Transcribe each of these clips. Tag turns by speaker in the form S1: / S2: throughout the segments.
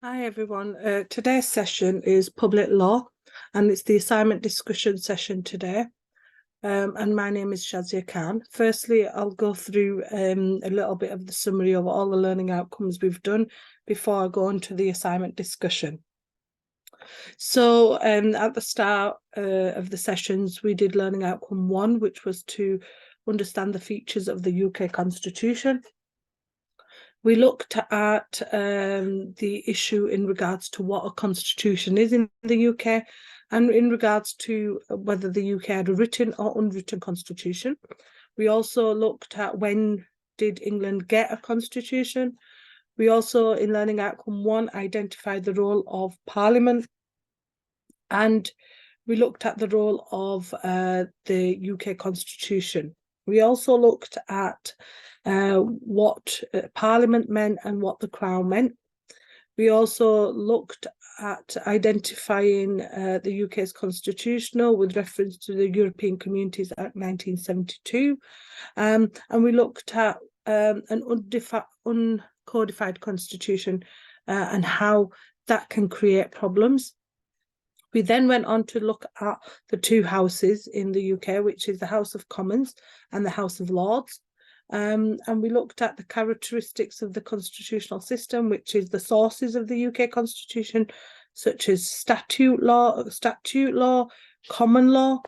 S1: Hi everyone. Today's session is public law and it's the assignment discussion session today. And my name is Shazia Khan. Firstly, I'll go through a little bit of the summary of all the learning outcomes we've done before I go on to the assignment discussion. So at the start of the sessions, we did learning outcome 1, which was to understand the features of the UK Constitution. We looked at the issue in regards to what a constitution is in the UK and in regards to whether the UK had a written or unwritten constitution. We also looked at when did England get a constitution. We also, in learning outcome 1, identified the role of Parliament, and we looked at the role of the UK Constitution. We also looked at what Parliament meant and what the Crown meant. We also looked at identifying the UK's constitutional with reference to the European Communities Act 1972. And we looked at an uncodified constitution and how that can create problems. We then went on to look at the two houses in the UK, which is the House of Commons and the House of Lords. And we looked at the characteristics of the constitutional system, which is the sources of the UK Constitution, such as statute law, common law,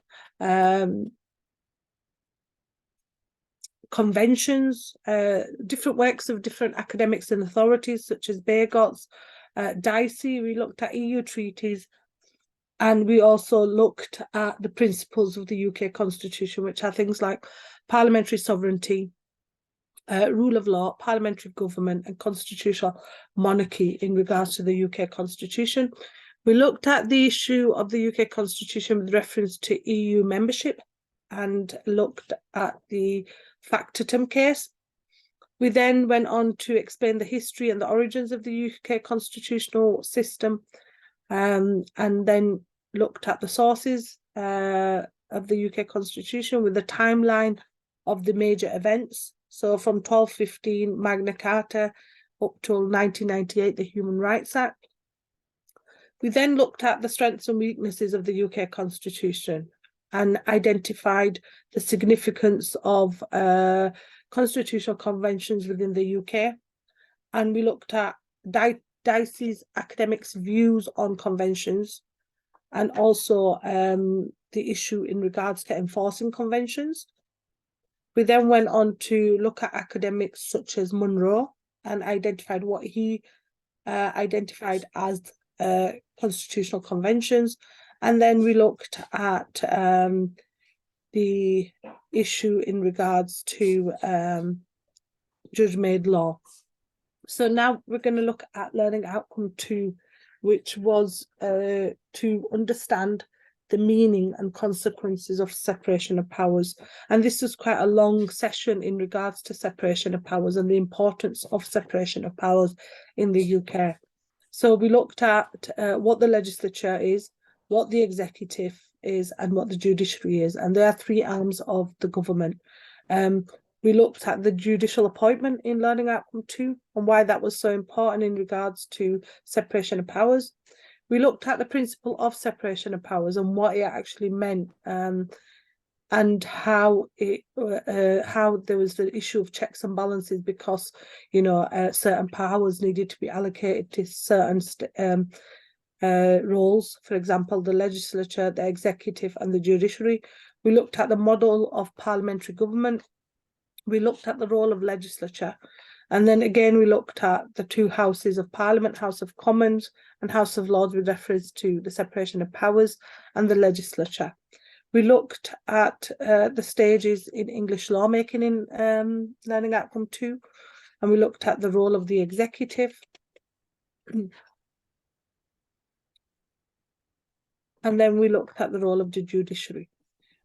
S1: conventions, different works of different academics and authorities, such as Baygots, DiL. We looked at EU treaties. And we also looked at the principles of the UK Constitution, which are things like parliamentary sovereignty, rule of law, parliamentary government, and constitutional monarchy in regards to the UK Constitution. We looked at the issue of the UK Constitution with reference to EU membership and looked at the factotum case. We then went on to explain the history and the origins of the UK constitutional system, and then looked at the sources of the UK Constitution with the timeline of the major events. So from 1215 Magna Carta up till 1998, the Human Rights Act. We then looked at the strengths and weaknesses of the UK Constitution and identified the significance of constitutional conventions within the UK. And we looked at DICE's academics' views on conventions and also the issue in regards to enforcing conventions. We then went on to look at academics such as Monroe and identified what he identified as constitutional conventions. And then we looked at the issue in regards to judge-made law. So now we're going to look at learning outcome 2, which was to understand the meaning and consequences of separation of powers. And this was quite a long session in regards to separation of powers and the importance of separation of powers in the UK. So we looked at what the legislature is, what the executive is, and what the judiciary is. And there are 3 arms of the government. We looked at the judicial appointment in learning outcome 2 and why that was so important in regards to separation of powers. We looked at the principle of separation of powers and what it actually meant, and how there was the issue of checks and balances because, you know, certain powers needed to be allocated to certain roles, for example, the legislature, the executive, and the judiciary. We looked at the model of parliamentary government. We looked at the role of legislature. And then again, we looked at the 2 houses of Parliament, House of Commons and House of Lords with reference to the separation of powers and the legislature. We looked at the stages in English lawmaking in learning outcome 2, and we looked at the role of the executive. And then we looked at the role of the judiciary.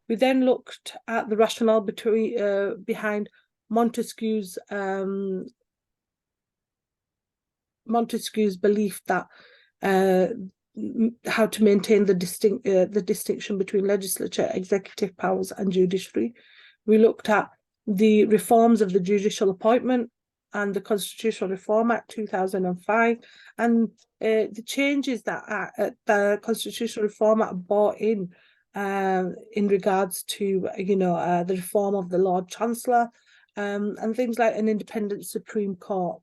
S1: We then looked at the rationale behind Montesquieu's belief that how to maintain the distinction between legislature, executive powers, and judiciary. We looked at the reforms of the judicial appointment and the Constitutional Reform Act 2005, and the changes that the Constitutional Reform Act brought in regards to, the reform of the Lord Chancellor, and things like an independent Supreme Court.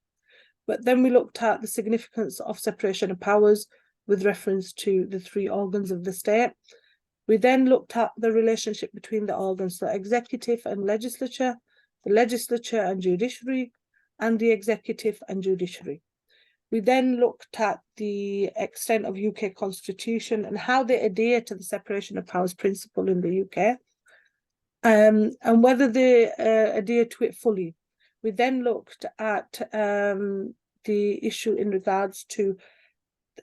S1: But then we looked at the significance of separation of powers with reference to the three organs of the state. We then looked at the relationship between the organs, so executive and legislature, the legislature and judiciary, and the executive and judiciary. We then looked at the extent of UK constitution and how they adhere to the separation of powers principle in the UK, and whether they adhere to it fully. We then looked at the issue in regards to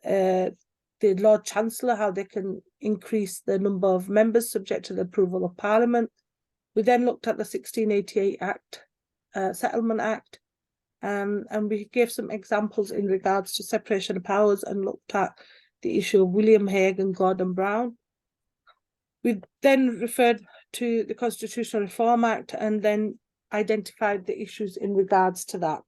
S1: the Lord Chancellor, how they can increase the number of members subject to the approval of Parliament. We then looked at the 1688 Act, Settlement Act, and we gave some examples in regards to separation of powers and looked at the issue of William Hague and Gordon Brown. We then referred to the Constitutional Reform Act and then identified the issues in regards to that.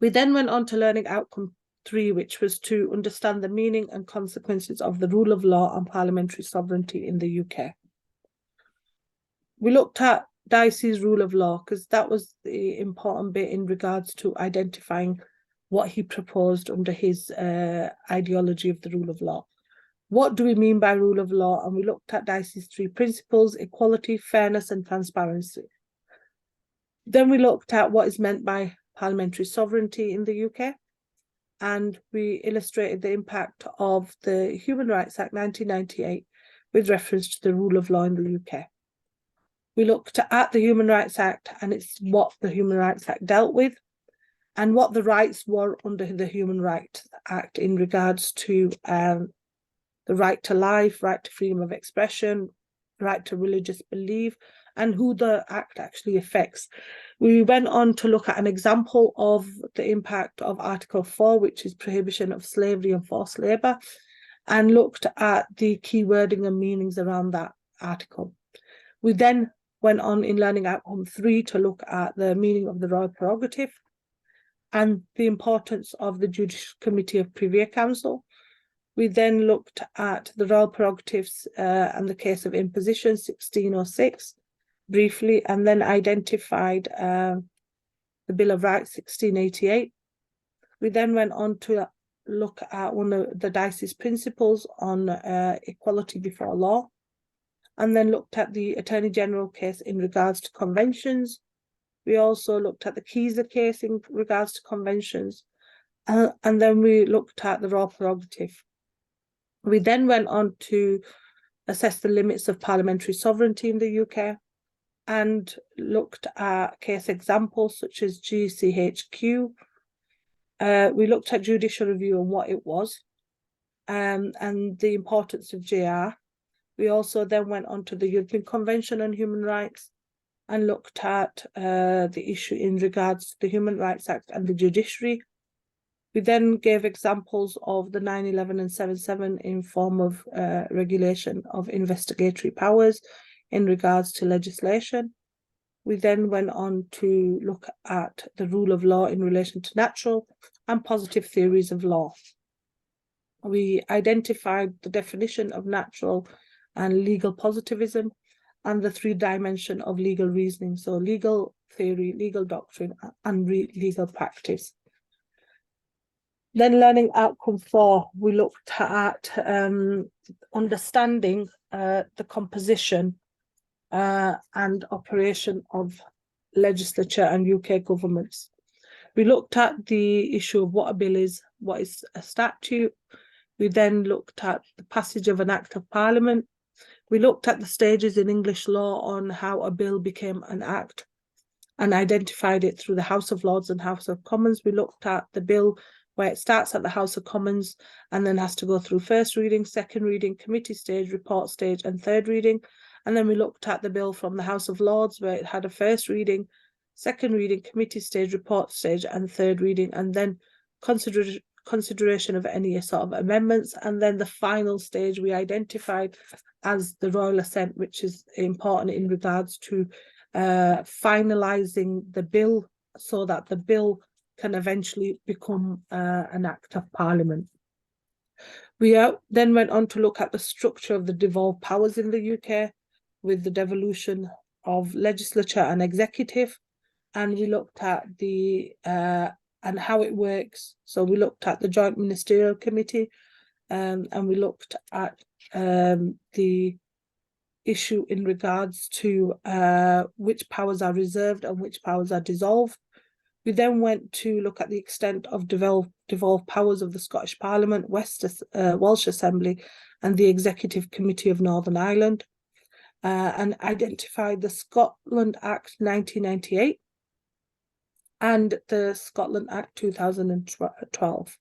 S1: We then went on to learning outcome 3, which was to understand the meaning and consequences of the rule of law and parliamentary sovereignty in the UK. We looked at Dicey's rule of law because that was the important bit in regards to identifying what he proposed under his ideology of the rule of law. What do we mean by rule of law? And we looked at Dicey's 3 principles: equality, fairness, and transparency. Then we looked at what is meant by parliamentary sovereignty in the UK, and we illustrated the impact of the Human Rights Act 1998 with reference to the rule of law in the UK. We looked at the Human Rights Act and it's what the Human Rights Act dealt with and what the rights were under the Human Rights Act in regards to the right to life, right to freedom of expression, right to religious belief, and who the Act actually affects. We went on to look at an example of the impact of Article 4, which is prohibition of slavery and forced labour, and looked at the key wording and meanings around that article. We then went on in learning outcome 3 to look at the meaning of the royal prerogative and the importance of the Judicial Committee of Privy Council. We then looked at the royal prerogatives and the case of imposition 1606 briefly, and then identified the Bill of Rights 1688. We then went on to look at one of the Dicey's principles on equality before law, and then looked at the Attorney General case in regards to conventions. We also looked at the Keyser case in regards to conventions, and then we looked at the royal prerogative. We then went on to assess the limits of parliamentary sovereignty in the UK and looked at case examples such as GCHQ. We looked at judicial review and what it was, and the importance of JR. We also then went on to the European Convention on Human Rights and looked at the issue in regards to the Human Rights Act and the judiciary. We then gave examples of the 9/11 and 7/7 in form of regulation of investigatory powers in regards to legislation. We then went on to look at the rule of law in relation to natural and positive theories of law. We identified the definition of natural and legal positivism and the 3 dimensions of legal reasoning, so legal theory, legal doctrine, and legal practice. Then learning outcome 4, we looked at understanding the composition and operation of legislature and UK governments. We looked at the issue of what a bill is, what is a statute. We then looked at the passage of an Act of Parliament. We looked at the stages in English law on how a bill became an act and identified it through the House of Lords and House of Commons. We looked at the bill where it starts at the House of Commons and then has to go through first reading, second reading, committee stage, report stage, and third reading. And then we looked at the bill from the House of Lords where it had a first reading, second reading, committee stage, report stage, and third reading, and then consideration of any sort of amendments. And then the final stage we identified as the royal assent, which is important in regards to finalising the bill so that the bill can eventually become an Act of Parliament. We then went on to look at the structure of the devolved powers in the UK with the devolution of legislature and executive, and we looked at the and how it works. So we looked at the Joint Ministerial Committee, and we looked at the issue in regards to which powers are reserved and which powers are dissolved. We then went to look at the extent of devolved powers of the Scottish Parliament, Welsh Assembly, and the Executive Committee of Northern Ireland, and identified the Scotland Act 1998 and the Scotland Act 2012.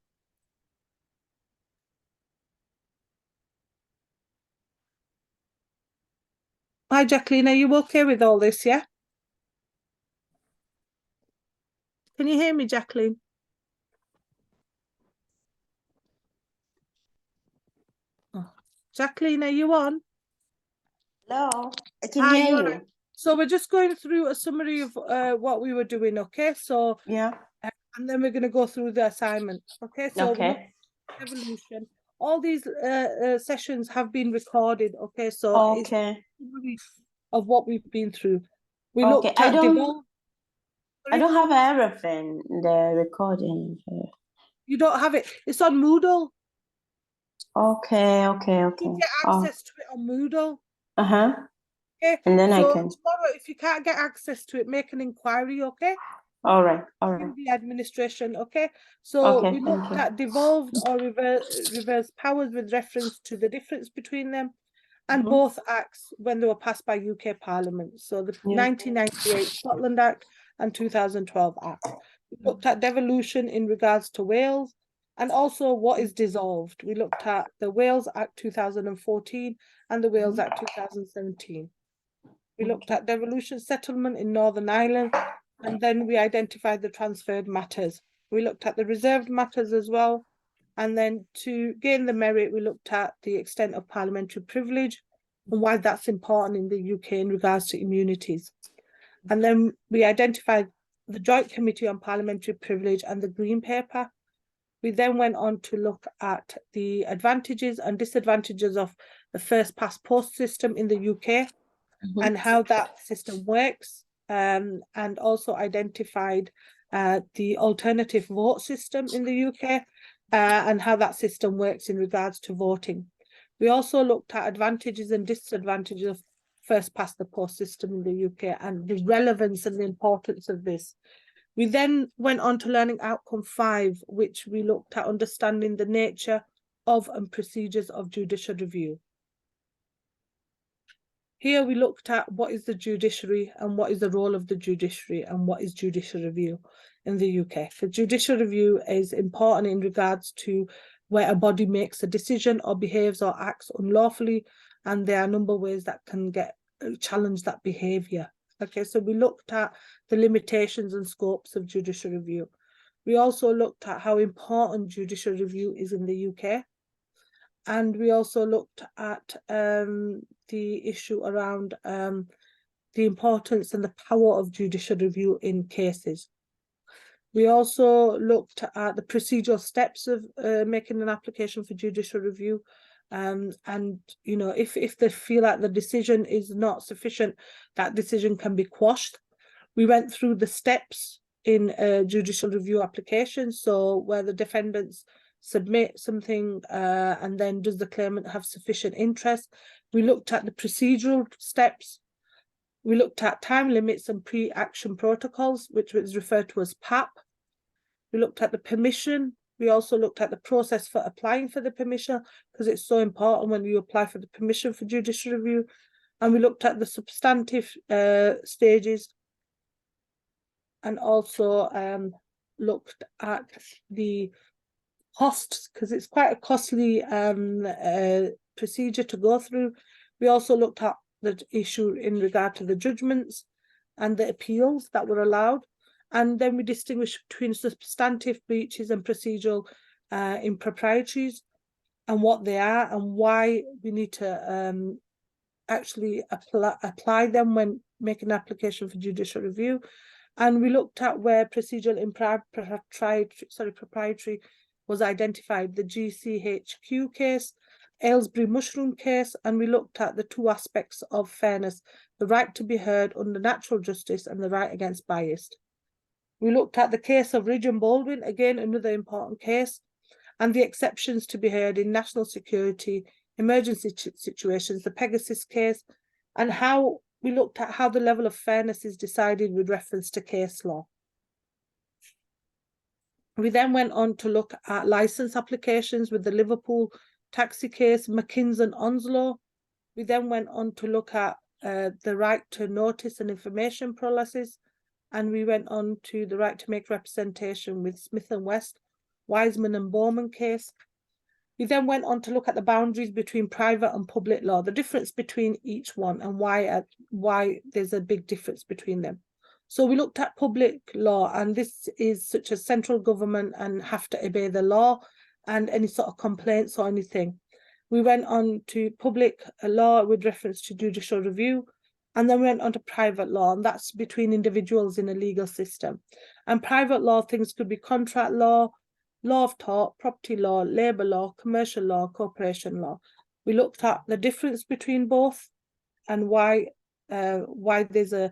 S1: Hi, Jacqueline, are you okay with all this, yeah? Can you hear me, Jacqueline? Oh. Jacqueline, are you on?
S2: Hello, I can hear you.
S1: Right. So we're just going through a summary of what we were doing, okay? So
S2: yeah,
S1: and then we're going to go through the assignment, okay? So
S2: okay.
S1: Evolution. All these sessions have been recorded, okay? So
S2: Okay.
S1: it's a summary of what we've been through. We
S2: Okay,
S1: looked at
S2: I don't have everything, the recording here.
S1: You don't have it. It's on Moodle.
S2: Okay.
S1: You get access to it on Moodle.
S2: Uh-huh.
S1: Okay.
S2: And then
S1: so
S2: I can.
S1: Tomorrow, if you can't get access to it, make an inquiry, okay?
S2: All right.
S1: In the administration, okay? So
S2: Okay,
S1: we looked at devolved or reverse powers with reference to the difference between them, and both acts when they were passed by UK Parliament. So the 1998 Scotland Act and 2012 Act. We looked at devolution in regards to Wales, and also what is dissolved. We looked at the Wales Act 2014 and the Wales Act 2017. We looked at devolution settlement in Northern Ireland, and then we identified the transferred matters. We looked at the reserved matters as well. And then to gain the merit, we looked at the extent of parliamentary privilege and why that's important in the UK in regards to immunities. And then we identified the Joint Committee on Parliamentary Privilege and the Green Paper. We then went on to look at the advantages and disadvantages of the first past post system in the UK and how that system works, and also identified the alternative vote system in the UK and how that system works in regards to voting. We also looked at advantages and disadvantages of first past the post system in the UK and the relevance and the importance of this. We then went on to learning outcome 5, which we looked at understanding the nature of and procedures of judicial review. Here we looked at what is the judiciary and what is the role of the judiciary and what is judicial review in the UK. The judicial review is important in regards to where a body makes a decision or behaves or acts unlawfully, and there are a number of ways that can challenge that behaviour. Okay, so we looked at the limitations and scopes of judicial review. We also looked at how important judicial review is in the UK. And we also looked at the issue around the importance and the power of judicial review in cases. We also looked at the procedural steps of making an application for judicial review. And, you know, if they feel like the decision is not sufficient, that decision can be quashed. We went through the steps in a judicial review application. So where the defendants submit something and then does the claimant have sufficient interest. We looked at the procedural steps. We looked at time limits and pre-action protocols, which was referred to as PAP. We looked at the permission. We also looked at the process for applying for the permission, because it's so important when you apply for the permission for judicial review. And we looked at the substantive stages, and also looked at the costs, because it's quite a costly procedure to go through. We also looked at the issue in regard to the judgments and the appeals that were allowed. And then we distinguish between substantive breaches and procedural improprieties and what they are and why we need to actually apply them when making an application for judicial review. And we looked at where procedural proprietary was identified, the GCHQ case, Aylesbury mushroom case, and we looked at the two aspects of fairness, the right to be heard under natural justice and the right against bias. We looked at the case of Ridge and Baldwin, again, another important case, and the exceptions to be heard in national security, emergency situations, the Pegasus case, and how we looked at how the level of fairness is decided with reference to case law. We then went on to look at license applications with the Liverpool taxi case, McKinsey and Onslow. We then went on to look at the right to notice and information processes, and we went on to the right to make representation with Smith and West, Wiseman and Bowman case. We then went on to look at the boundaries between private and public law, the difference between each one, and why there's a big difference between them. So we looked at public law, and this is such as central government and have to obey the law and any sort of complaints or anything. We went on to public law with reference to judicial review, and then we went on to private law, and that's between individuals in a legal system. And private law things could be contract law, law of tort, property law, labour law, commercial law, corporation law. We looked at the difference between both and why there's a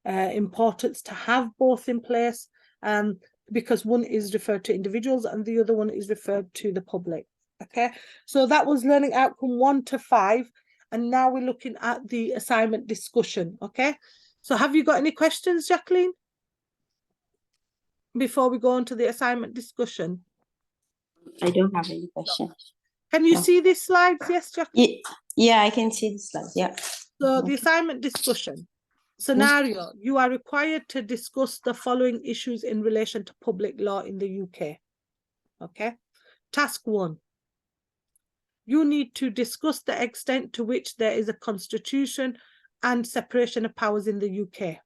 S1: importance to have both in place, because one is referred to individuals and the other one is referred to the public. Okay, so that was learning outcome 1 to 5, and now we're looking at the assignment discussion. Okay, so have you got any questions, Jacqueline, before we go on to the assignment discussion?
S2: I don't have any questions.
S1: Can you see these slides? Yes, Jacqueline?
S2: Yeah, I can see the slides. Yeah.
S1: So the assignment discussion scenario, you are required to discuss the following issues in relation to public law in the UK. Okay. Task 1. You need to discuss the extent to which there is a constitution and separation of powers in the UK.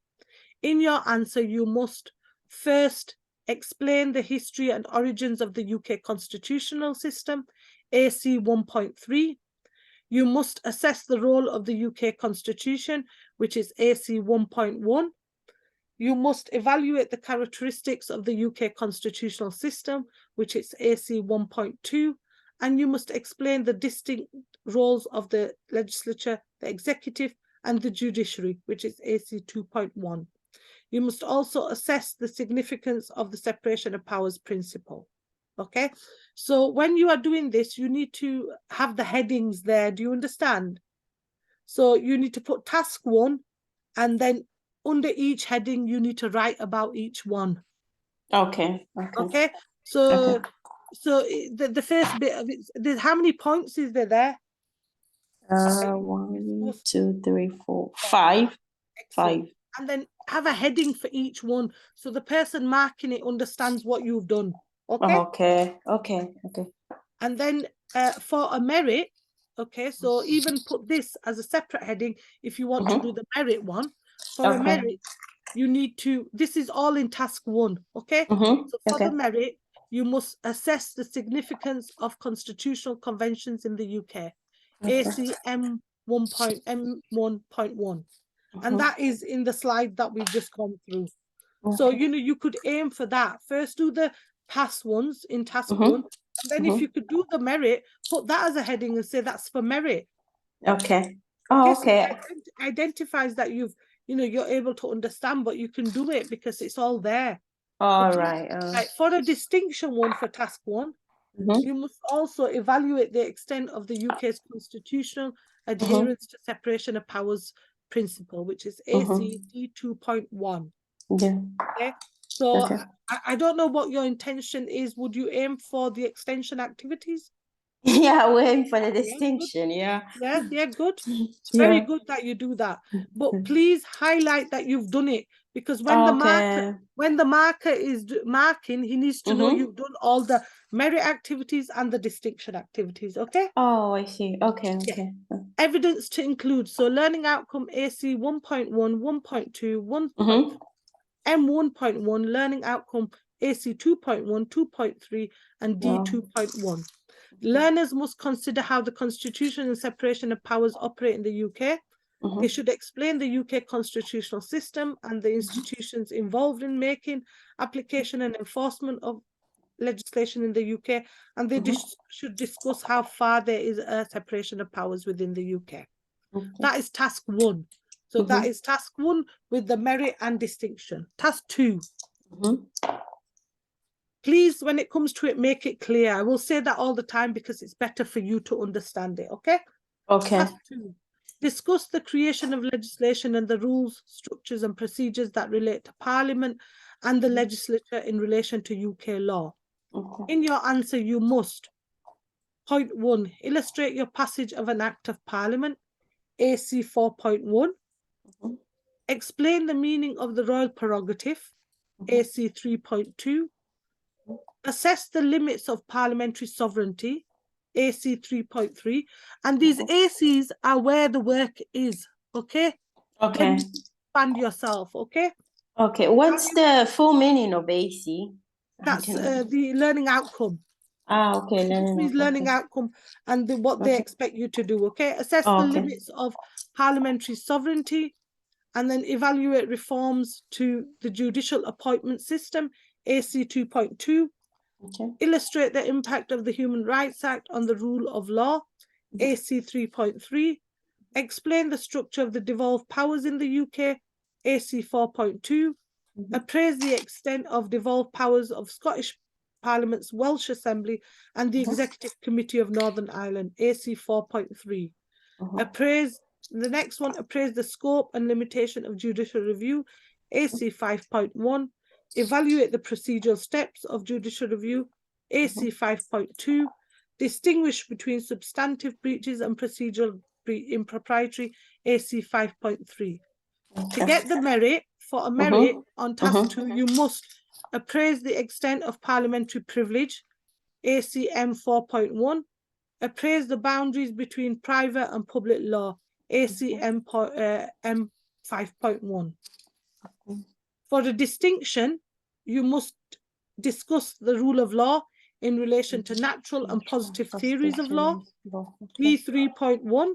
S1: In your answer, you must first explain the history and origins of the UK constitutional system, AC 1.3. You must assess the role of the UK Constitution, which is AC 1.1. You must evaluate the characteristics of the UK constitutional system, which is AC 1.2. And you must explain the distinct roles of the legislature, the executive, and the judiciary, which is AC 2.1. You must also assess the significance of the separation of powers principle. Okay, so when you are doing this, you need to have the headings there. Do you understand? So you need to put task 1, and then under each heading, you need to write about each one.
S2: Okay.
S1: Okay. So the first bit of it, how many points is there?
S2: 1, 2, 3, 4, 5.
S1: Excellent. 5. And then have a heading for each one, so the person marking it understands what you've done. Okay.
S2: Okay.
S1: And then for a merit, okay, so even put this as a separate heading if you want to do the merit one. For a merit, you need to, this is all in task 1, okay? So for the merit, you must assess the significance of constitutional conventions in the UK, ACM 1.1. And that is in the slide that we've just gone through. So, you could aim for that. First, do the past ones in task 1. And then if you could do the merit, put that as a heading and say that's for merit.
S2: Okay. Oh, okay.
S1: So it identifies that you're able to understand, but you can do it because it's all there.
S2: All right.
S1: For a distinction one for task 1, you must also evaluate the extent of the UK's constitutional adherence to separation of powers principle, which is ACD 2.1.
S2: Yeah.
S1: Okay. So I don't know what your intention is. Would you aim for the extension activities?
S2: Yeah, we're aiming for the distinction. Yeah,
S1: good. It's very good that you do that. But please highlight that you've done it, because when the marker is marking, he needs to know you've done all the merit activities and the distinction activities. Okay.
S2: Oh, I see. Okay.
S1: Evidence to include. So learning outcome AC 1.1, 1.2, 1. M1.1, learning outcome AC 2.1, 2.3, and D 2.1. Learners must consider how the Constitution and separation of powers operate in the UK. They should explain the UK constitutional system and the institutions involved in making, application and enforcement of legislation in the UK, and they should discuss how far there is a separation of powers within the UK. That is task 1. So that is task 1 with the merit and distinction. Task 2. Please, when it comes to it, make it clear. I will say that all the time because it's better for you to understand it, okay?
S2: Okay.
S1: Task 2. Discuss the creation of legislation and the rules, structures and procedures that relate to Parliament and the legislature in relation to UK law. In your answer, you must, point 1, illustrate your passage of an Act of Parliament, AC 4.1. Explain the meaning of the royal prerogative, AC 3.2. Assess the limits of parliamentary sovereignty, AC 3.3. And these ACs are where the work is, okay?
S2: Okay.
S1: Then you expand yourself, okay?
S2: Okay. What's the full meaning of AC?
S1: That's the learning outcome.
S2: Okay.
S1: It means learning outcome and what they expect you to do, okay? Assess the limits of parliamentary sovereignty and then evaluate reforms to the judicial appointment system, AC 2.2. Illustrate the impact of the Human Rights Act on the rule of law, AC 3.3. Explain the structure of the devolved powers in the UK, AC 4.2. Appraise the extent of devolved powers of Scottish Parliament's Welsh Assembly and the Executive Committee of Northern Ireland, AC 4.3. Appraise the next one, appraise the scope and limitation of judicial review, AC 5.1. Evaluate the procedural steps of judicial review, AC 5.2. Distinguish between substantive breaches and procedural impropriety, AC 5.3. To get the merit, for a merit on task 2, you must appraise the extent of parliamentary privilege, ACM 4.1. Appraise the boundaries between private and public law, ACM 5.1. For the distinction, you must discuss the rule of law in relation to natural and positive theories of law, D 3.1,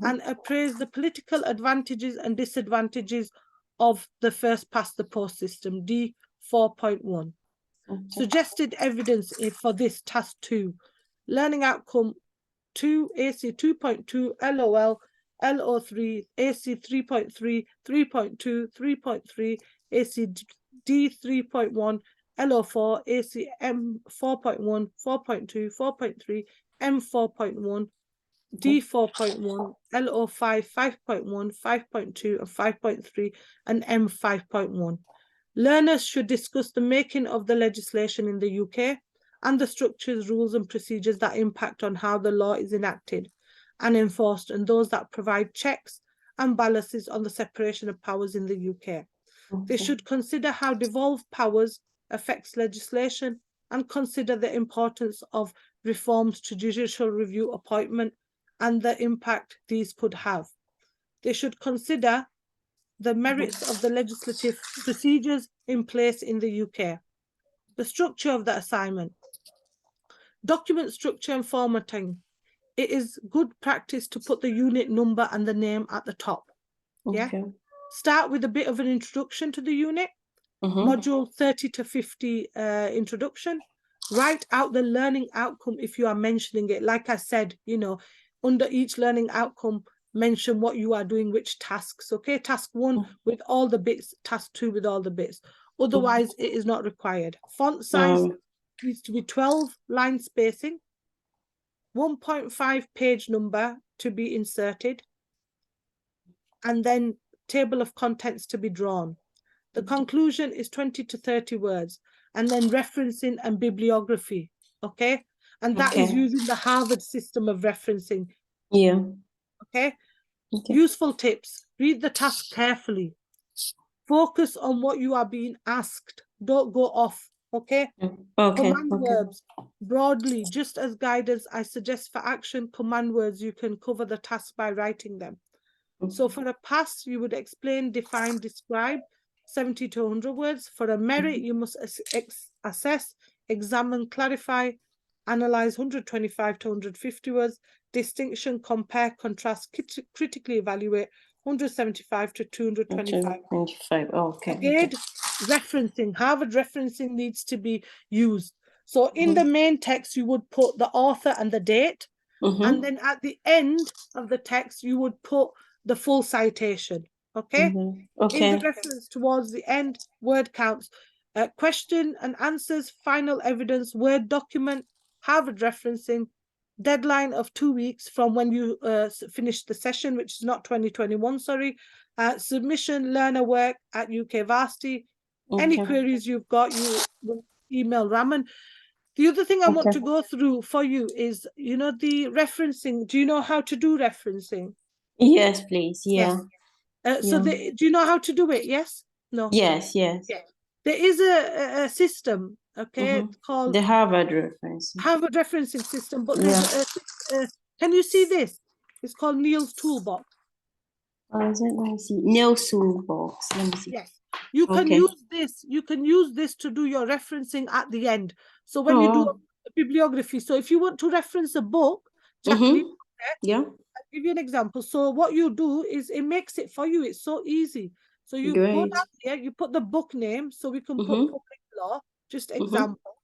S1: and appraise the political advantages and disadvantages of the first past the post system, D 4.1. Suggested evidence for this task 2. Learning outcome 2, AC 2.2, LOL, LO3, AC 3.3, 3.2, 3.3, AC D 3.1, LO4, AC M 4.1, 4.2, 4.3, M 4.1, D 4.1, LO5, 5.1, 5.2, and 5.3, and M 5.1. Learners should discuss the making of the legislation in the UK and the structures, rules, and procedures that impact on how the law is enacted and enforced, and those that provide checks and balances on the separation of powers in the UK. They should consider how devolved powers affects legislation and consider the importance of reforms to judicial review appointment and the impact these could have. They should consider the merits of the legislative procedures in place in the UK. The structure of the assignment. Document structure and formatting. It is good practice to put the unit number and the name at the top. Yeah. Start with a bit of an introduction to the unit. Module 30 to 50 introduction. Write out the learning outcome if you are mentioning it. Like I said, you know, under each learning outcome, mention what you are doing, which tasks. Okay, task 1 with all the bits, task 2 with all the bits. Otherwise, it is not required. Font size needs to be 12 line spacing. 1.5 page number to be inserted. And then table of contents to be drawn. The conclusion is 20 to 30 words, and then referencing and bibliography, okay? And that is using the Harvard system of referencing.
S2: Yeah.
S1: Okay? Useful tips. Read the task carefully. Focus on what you are being asked. Don't go off, okay? Command verbs. Broadly, just as guidance, I suggest for action, command words, you can cover the task by writing them. So for a pass, you would explain, define, describe, 70 to 100 words. For a merit, you must assess, examine, clarify, analyze, 125 to 150 words. Distinction, compare, contrast, critically evaluate, 175 to 225.
S2: 25. Okay.
S1: Again, referencing, Harvard referencing needs to be used. So in the main text, you would put the author and the date. And then at the end of the text, you would put the full citation. Okay?
S2: Okay.
S1: In the reference towards the end, word counts. Question and answers, final evidence, Word document, Harvard referencing, deadline of 2 weeks from when you finish the session, which is not 2021, sorry. Submission, learner work at UK Varsity. Any queries you've got, you will email Raman. The other thing I want to go through for you is, you know, the referencing. Do you know how to do referencing?
S2: Yes, please. Yeah.
S1: Yes. So do you know how to do it? Yes? No?
S2: Yes, yes.
S1: Yeah. There is a system, okay, called
S2: the Harvard referencing.
S1: Harvard referencing system, but there's can you see this? It's called Neil's Toolbox.
S2: Oh, is it? Let me see. Neil's Toolbox. Let me see.
S1: Yes. You can use this. You can use this to do your referencing at the end. So when you do a bibliography, so if you want to reference a book, Jacqueline, I'll give you an example. So what you do is it makes it for you. It's so easy. So you go down here, you put the book name, so we can put public law, just example.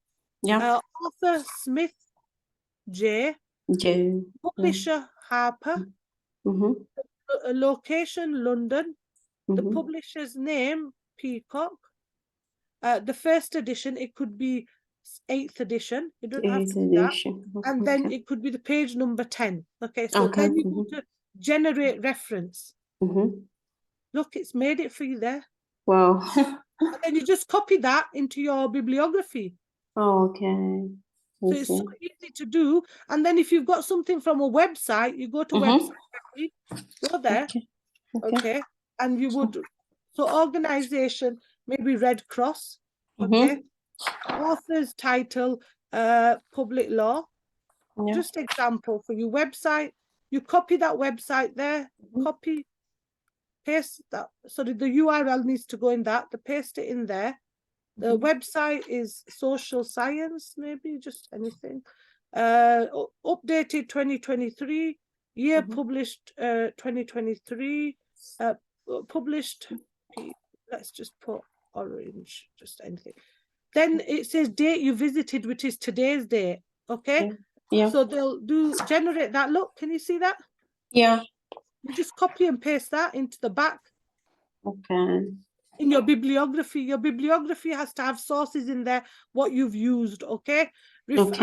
S1: Author Smith J. Publisher Harper. Location London. The publisher's name Peacock. The first edition, it could be 8th edition. You don't have to do that. And then it could be the page number 10. Okay, so then you go to generate reference. Look, it's made it for you there.
S2: Wow.
S1: And then you just copy that into your bibliography.
S2: Okay.
S1: So it's so easy to do. And then if you've got something from a website, you go to website, go there. Okay. And you would, so organization, maybe Red Cross. Okay. Author's title, public law. Just example for your website. You copy that website there, copy, paste that. So the URL needs to go in that, paste it in there. The website is social science, maybe just anything. Updated 2023, year published 2023, published, let's just put orange, just anything. Then it says date you visited, which is today's date. Okay. So they'll generate that. Look, can you see that?
S2: Yeah.
S1: You just copy and paste that into the back.
S2: Okay.
S1: In your bibliography has to have sources in there, what you've used. Okay. What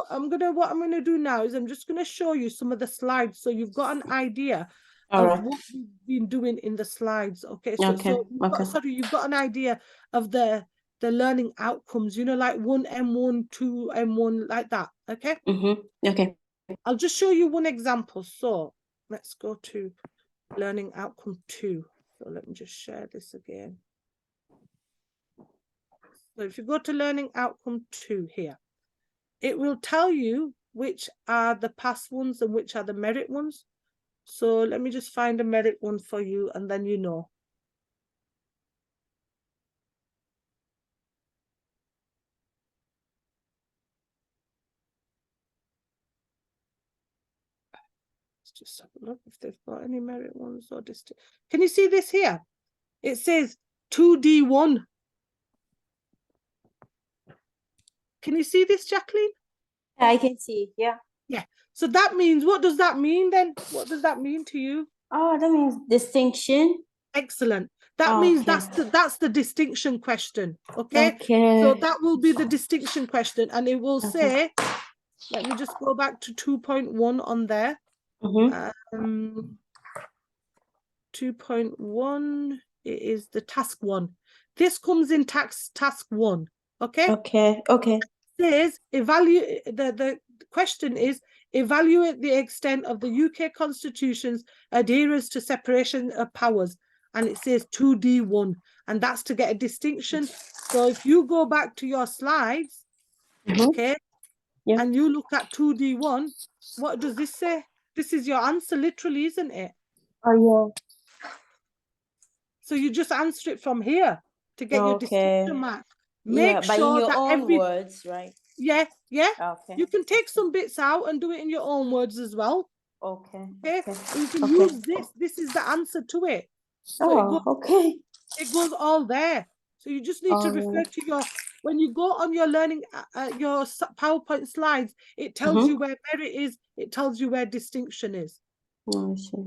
S1: I'm gonna do now is I'm just gonna show you some of the slides so you've got an idea of what we've been doing in the slides. Okay. So you've got an idea of the learning outcomes, you know, like 1M1, 2M1, like that. Okay.
S2: Okay.
S1: I'll just show you one example. So let's go to learning outcome 2. So let me just share this again. So if you go to learning outcome 2 here, it will tell you which are the past ones and which are the merit ones. So let me just find a merit one for you and then you know. Just have a look if they've got any merit ones or distinct. Can you see this here? It says 2D1. Can you see this, Jacqueline?
S2: I can see. Yeah.
S1: So that means, what does that mean then? What does that mean to you?
S2: Oh, that means distinction.
S1: Excellent. That means that's the distinction question. Okay. So that will be the distinction question, and it will say, let me just go back to 2.1 on there. 2.1, it is the task 1. This comes in task 1. Okay.
S2: Okay.
S1: It says evaluate. The question is evaluate the extent of the UK Constitution's adherence to separation of powers, and it says 2D1, and that's to get a distinction. So if you go back to your slides, okay, and you look at 2D1, what does this say? This is your answer, literally, isn't it?
S2: Oh, yeah.
S1: So you just answer it from here to get your distinction mark. Make
S2: but
S1: sure
S2: in your
S1: that
S2: own words, right?
S1: Yeah.
S2: Okay.
S1: You can take some bits out and do it in your own words as well.
S2: Okay.
S1: Okay,
S2: Okay.
S1: you can
S2: Okay.
S1: use this. This is the answer to it. So
S2: Okay.
S1: it goes all there. So you just need to refer to your, when you go on your learning, your PowerPoint slides, it tells you where merit is, it tells you where distinction is.
S2: I see.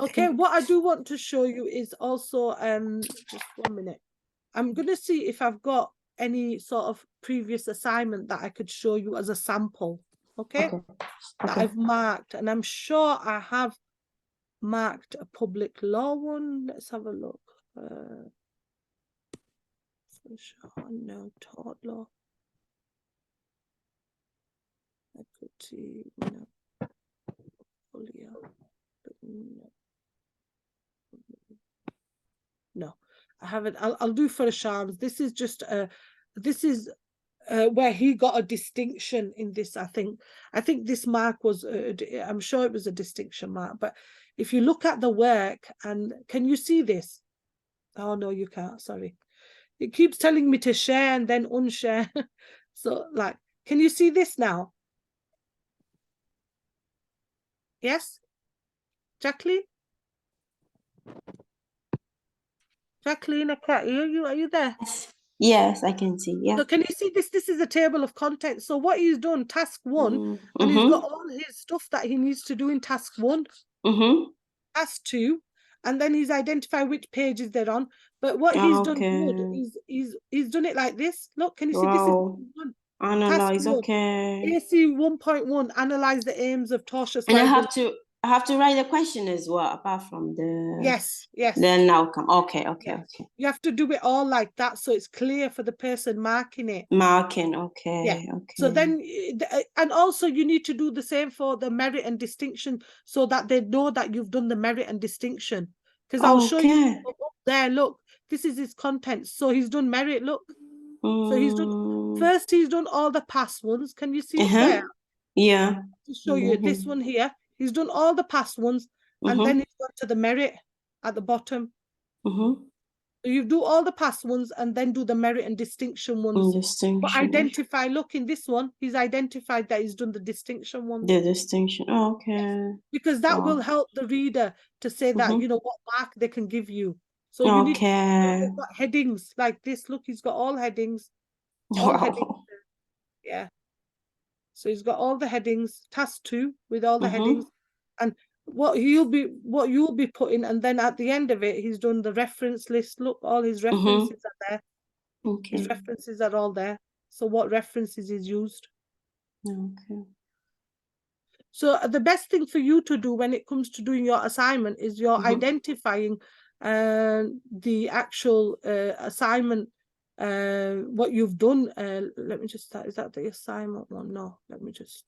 S1: Okay, what I do want to show you is also, just 1 minute. I'm going to see if I've got any sort of previous assignment that I could show you as a sample. Okay, that I've marked, and I'm sure I have marked a public law one. Let's have a look. No, tort law. Equity, no. No, I haven't. I'll do for Shams. This is just this is where he got a distinction in this. I think this mark was I'm sure it was a distinction mark, but if you look at the work, and can you see this? Oh no, you can't, sorry. It keeps telling me to share and then unshare. So like, can you see this now? Yes, Jacqueline? Jacqueline, I can't hear you. Are you there?
S2: Yes, I can see. Yeah.
S1: So can you see this? This is a table of contents. So what he's done, task 1, and he's got all his stuff that he needs to do in task 1, task 2, and then he's identified which pages they're on. But what he's done good is he's done it like this. Look, can you see this is one?
S2: Analyze, okay.
S1: AC 1.1, analyze the aims of tortious
S2: And
S1: liability.
S2: I have to write a question as well, apart from the
S1: yes.
S2: Then outcome. Okay.
S1: You have to do it all like that, so it's clear for the person marking it.
S2: Okay.
S1: So then, and also you need to do the same for the merit and distinction, so that they know that you've done the merit and distinction. Because I'll show you up there. Look, this is his content. So he's done merit. Look, so he's done first. He's done all the past ones. Can you see it there?
S2: Yeah.
S1: To show you this one here. He's done all the past ones, and then he's gone to the merit at the bottom. So you do all the past ones and then do the merit and distinction ones. But identify, look, in this one, he's identified that he's done the distinction one.
S2: The distinction, okay.
S1: Because that will help the reader to say that, you know, what mark they can give you. So you need to got headings like this. Look, he's got all headings. All headings. Yeah. So he's got all the headings, task 2 with all the headings. And what you'll be putting, and then at the end of it, he's done the reference list. Look, all his references are there. His references are all there. So what references is used? So the best thing for you to do when it comes to doing your assignment is you're identifying the actual assignment, what you've done. Let me just start. Is that the assignment one? No, let me just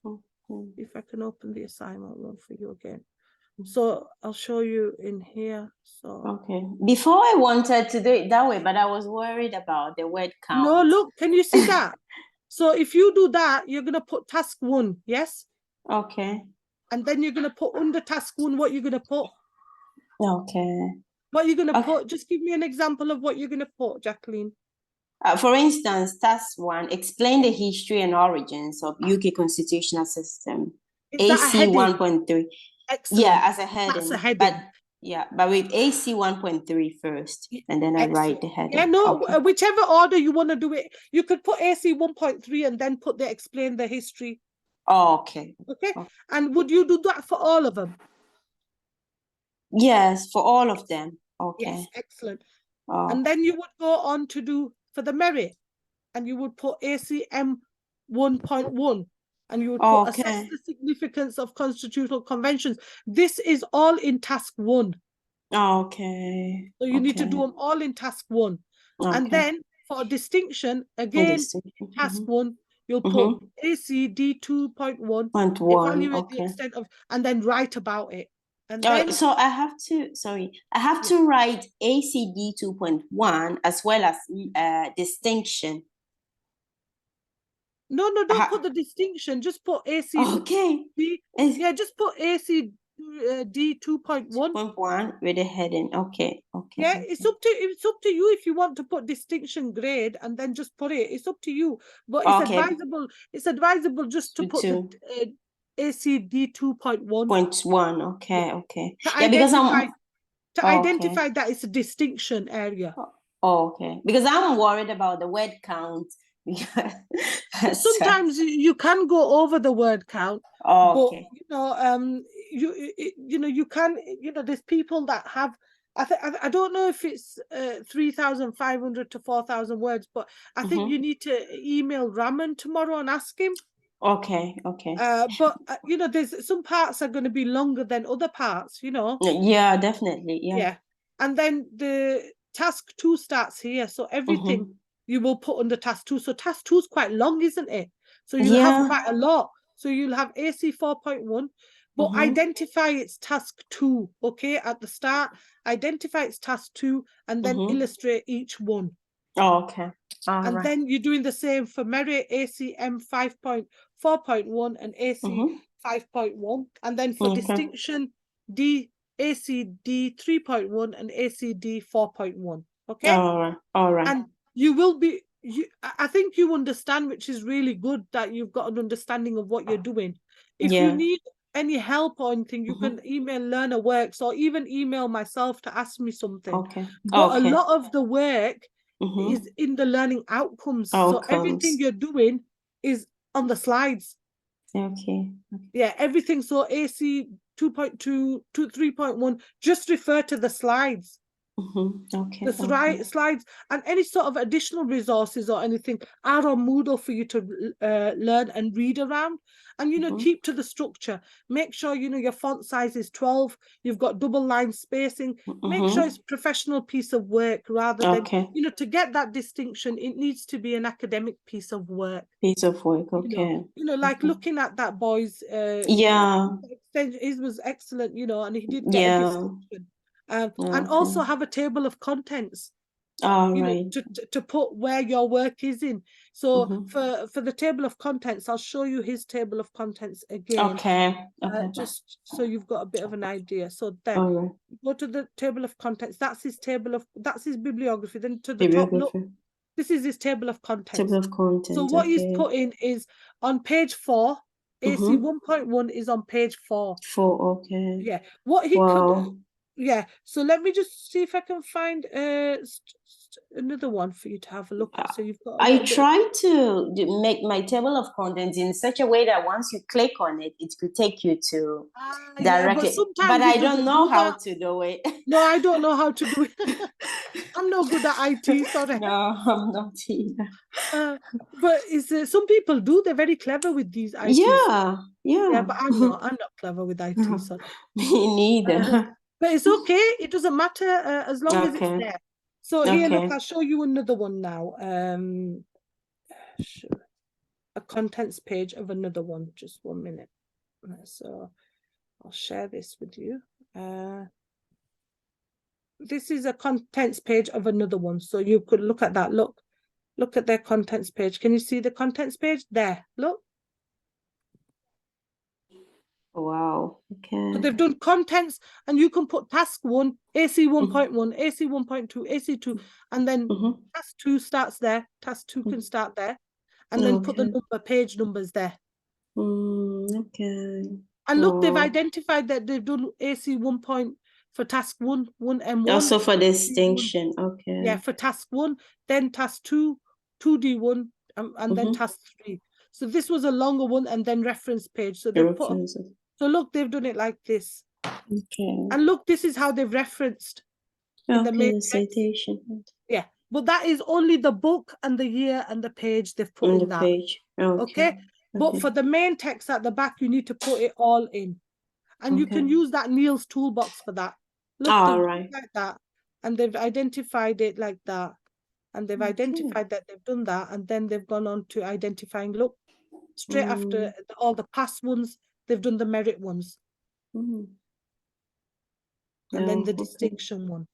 S1: if I can open the assignment one for you again. So I'll show you in here. So
S2: before I wanted to do it that way, but I was worried about the word count.
S1: No, look, can you see that? So if you do that, you're gonna put task 1, yes?
S2: Okay.
S1: And then you're gonna put under task 1 what you're gonna put.
S2: Okay.
S1: What you're gonna put? Just give me an example of what you're gonna put, Jacqueline.
S2: For instance, task 1, explain the history and origins of UK constitutional system. AC 1.3.
S1: Excellent.
S2: Yeah, as a heading.
S1: That's a heading.
S2: But with AC 1.3 first, and then I write the heading.
S1: Yeah, no, whichever order you want to do it. You could put AC 1.3 and then put the explain the history.
S2: Okay.
S1: And would you do that for all of them?
S2: Yes, for all of them. Okay.
S1: Yes, excellent. And then you would go on to do for the merit, and you would put ACM 1.1, and you would put assess the significance of constitutional conventions. This is all in task 1.
S2: Okay.
S1: So you need to do them all in task 1. And then for distinction, again, task 1, you'll put ACD 2.1, evaluate the extent of, and then write about it. And then,
S2: so I have to write ACD 2.1 as well as distinction.
S1: No, don't put the distinction. Just put ACD. Yeah, just put ACD 2.1
S2: with a heading. Okay.
S1: Yeah, it's up to you if you want to put distinction grade and then just put it. It's up to you. But it's advisable. It's advisable just to put ACD 2.1.
S2: 0.1. Okay, okay.
S1: To
S2: Yeah, because
S1: identify,
S2: okay.
S1: identify that it's a distinction area.
S2: Oh, okay. Because I'm worried about the word count.
S1: Sometimes you can go over the word count,
S2: Okay.
S1: but you know you can, there's people that have. I don't know if it's 3,500 to 4,000 words, but I think you need to email Raman tomorrow and ask him.
S2: Okay, okay.
S1: But there's some parts are going to be longer than other parts.
S2: Yeah, definitely. Yeah.
S1: And then the task 2 starts here, so everything you will put under task 2. So task 2 is quite long, isn't it? So you'll have quite a lot. So you'll have AC 4.1, but identify its task 2, okay? At the start, identify its task 2 and then illustrate each one.
S2: Oh, okay.
S1: And then you're doing the same for merit, ACM 5.4.1 and AC 5.1. And then for distinction, ACD 3.1 and ACD 4.1. Okay?
S2: All right.
S1: And you will be, I think you understand, which is really good that you've got an understanding of what you're doing. If you need any help or anything, you can email LearnerWorks or even email myself to ask me something.
S2: Okay.
S1: But a lot of the work is in the learning outcomes. So everything you're doing is on the slides.
S2: Okay.
S1: Yeah, everything. So AC 2.2 to 3.1, just refer to the slides.
S2: Okay.
S1: The slides and any sort of additional resources or anything are on Moodle for you to learn and read around. And keep to the structure. Make sure your font size is 12. You've got double line spacing. Make sure it's a professional piece of work rather than to get that distinction. It needs to be an academic piece of work.
S2: Okay.
S1: Like looking at that boy's his was excellent. And he did get a distinction. And also have a table of contents. To put where your work is in. So for the table of contents, I'll show you his table of contents again. Just so you've got a bit of an idea. So then go to the table of contents. That's his bibliography. Then to the top, look, this is his table of contents. So what he's put in is on page 4. AC 1.1 is on page 4. Yeah. What he could. Yeah, so let me just see if I can find another one for you to have a look at. So you've got.
S2: I try to make my table of contents in such a way that once you click on it, it could take you to directly. But I don't know how to do it.
S1: No, I don't know how to do it. I'm no good at IT. Sorry.
S2: No, I'm not either.
S1: But some people do. They're very clever with these IT. Yeah, but I'm not clever with IT. Sorry.
S2: Me neither.
S1: But it's okay. It doesn't matter as long as it's there. So here, look, I'll show you another one now. A contents page of another one. Just 1 minute. So I'll share this with you. This is a contents page of another one. So you could look at that. Look at their contents page. Can you see the contents page? There, look.
S2: Wow. Okay.
S1: So they've done contents, and you can put task 1, AC 1.1, AC 1.2, AC 2, and then task 2 starts there. Task 2 can start there, and then put the page numbers there.
S2: Okay.
S1: And look, they've identified that they've done AC 1 for task 1, 1M1.
S2: Also for distinction. Okay.
S1: Yeah, for task 1, then task 2, 2D1, and then task 3. So this was a longer one, and then reference page. So they put. So look, they've done it like this.
S2: Okay.
S1: And look, this is how they've referenced in the main
S2: citation.
S1: Yeah, but that is only the book and the year and the page they've put in that.
S2: Page.
S1: Okay. But for the main text at the back, you need to put it all in. And you can use that Neil's toolbox for that. Look, like that. And they've identified it like that. And they've identified that they've done that. And then they've gone on to identifying, look, straight after all the past ones, they've done the merit ones. And then the distinction one.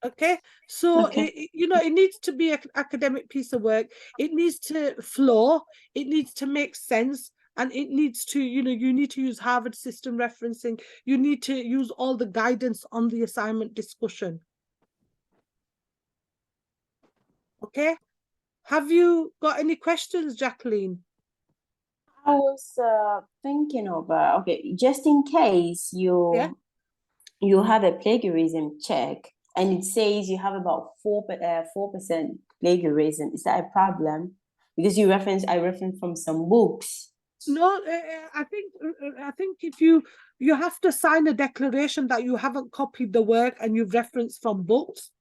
S1: Okay. So, it needs to be an academic piece of work. It needs to flow. It needs to make sense. And it needs to, you need to use Harvard system referencing. You need to use all the guidance on the assignment discussion. Okay. Have you got any questions, Jacqueline?
S2: I was thinking of okay, just in case
S1: Yeah.
S2: you have a plagiarism check and it says you have about 4% plagiarism. Is that a problem? Because I reference from some books.
S1: No, I think if you have to sign a declaration that you haven't copied the work and you've referenced from books.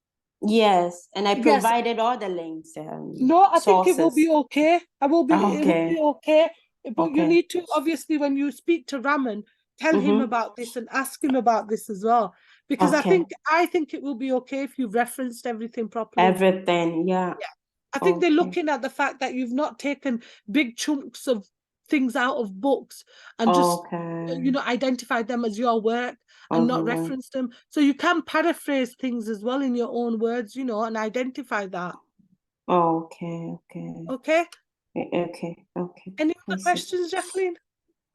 S2: Yes, and I
S1: Yes.
S2: provided all the links.
S1: No, I think it will
S2: sources.
S1: be okay. It will be okay. But you
S2: Okay.
S1: need to, obviously, when you speak to Raman, tell him about this and ask him about this as well. Because
S2: Okay.
S1: I think it will be okay if you've referenced everything properly.
S2: Everything, yeah.
S1: I think they're looking at the fact that you've not taken big chunks of things out of books and just identified them as your work and not referenced them. So you can paraphrase things as well in your own words, and identify that.
S2: Okay.
S1: Any other questions, Jacqueline?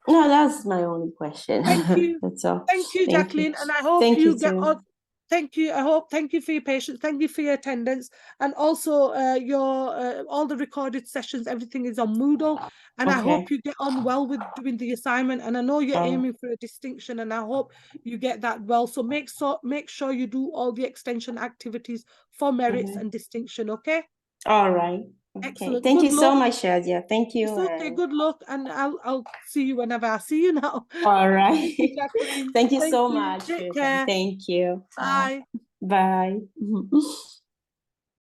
S2: No, that's my only question.
S1: Thank you.
S2: That's all.
S1: Thank you, Jacqueline. And I hope you get on. Thank you. Thank you for your patience. Thank you for your attendance. And also your all the recorded sessions, everything is on Moodle. And I hope you get on well with doing the assignment. And I know you're aiming for a distinction, and I hope you get that well. So make sure you do all the extension activities for merits and distinction, okay?
S2: All right. Okay.
S1: Excellent.
S2: Thank
S1: Good
S2: you so
S1: luck.
S2: much, Shazia. Thank you.
S1: It's okay. Good luck, and I'll see you whenever I see you now.
S2: All right.
S1: Thank you, Jacqueline.
S2: Thank you so much.
S1: Take care.
S2: Thank you.
S1: Bye.
S2: Bye.